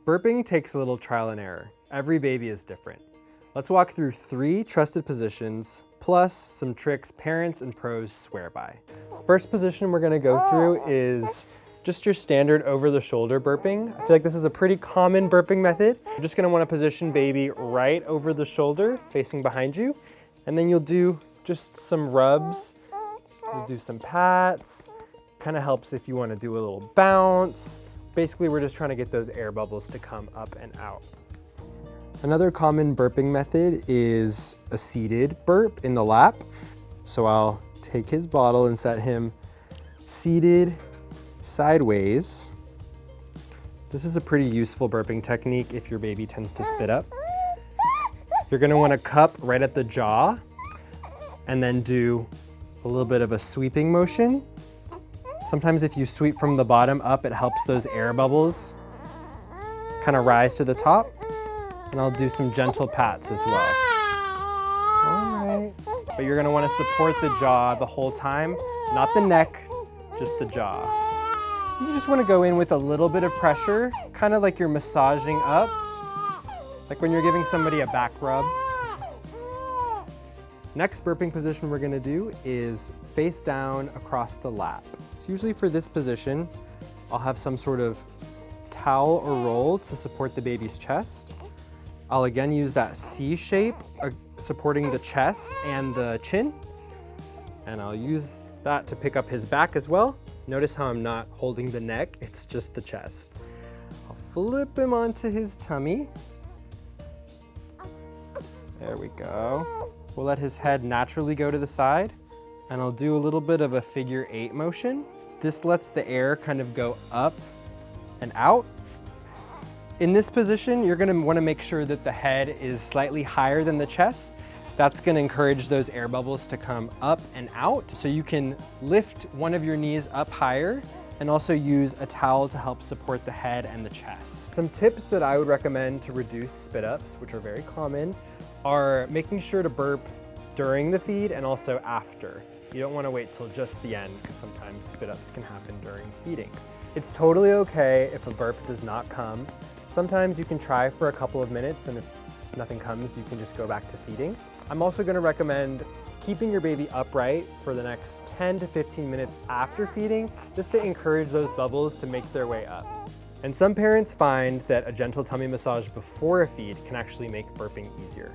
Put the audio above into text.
Burping takes a little trial and error. Every baby is different. Let's walk through 3 trusted positions, plus some tricks parents and pros swear by. First position we're gonna go through is just your standard over-the-shoulder burping. I feel like this is a pretty common burping method. You're just gonna wanna position baby right over the shoulder, facing behind you, and then you'll do just some rubs. You'll do some pats. Kind of helps if you wanna do a little bounce. Basically, we're just trying to get those air bubbles to come up and out. Another common burping method is a seated burp in the lap. So I'll take his bottle and set him seated sideways. This is a pretty useful burping technique if your baby tends to spit up. You're gonna wanna cup right at the jaw and then do a little bit of a sweeping motion. Sometimes if you sweep from the bottom up, it helps those air bubbles kind of rise to the top. And I'll do some gentle pats as well. All right. But you're gonna wanna support the jaw the whole time, not the neck, just the jaw. You just wanna go in with a little bit of pressure, kind of like you're massaging up, like when you're giving somebody a back rub. Next burping position we're gonna do is face down across the lap. So usually for this position, I'll have some sort of towel or roll to support the baby's chest. I'll again use that C shape, supporting the chest and the chin. And I'll use that to pick up his back as well. Notice how I'm not holding the neck, it's just the chest. I'll flip him onto his tummy. There we go. We'll let his head naturally go to the side, and I'll do a little bit of a figure 8 motion. This lets the air kind of go up and out. In this position, you're gonna wanna make sure that the head is slightly higher than the chest. That's gonna encourage those air bubbles to come up and out. So you can lift one of your knees up higher and also use a towel to help support the head and the chest. Some tips that I would recommend to reduce spit ups, which are very common, are making sure to burp during the feed and also after. You don't wanna wait till just the end because sometimes spit ups can happen during feeding. It's totally okay if a burp does not come. Sometimes you can try for a couple of minutes, and if nothing comes, you can just go back to feeding. I'm also gonna recommend keeping your baby upright for the next 10 to 15 minutes after feeding, just to encourage those bubbles to make their way up. And some parents find that a gentle tummy massage before a feed can actually make burping easier.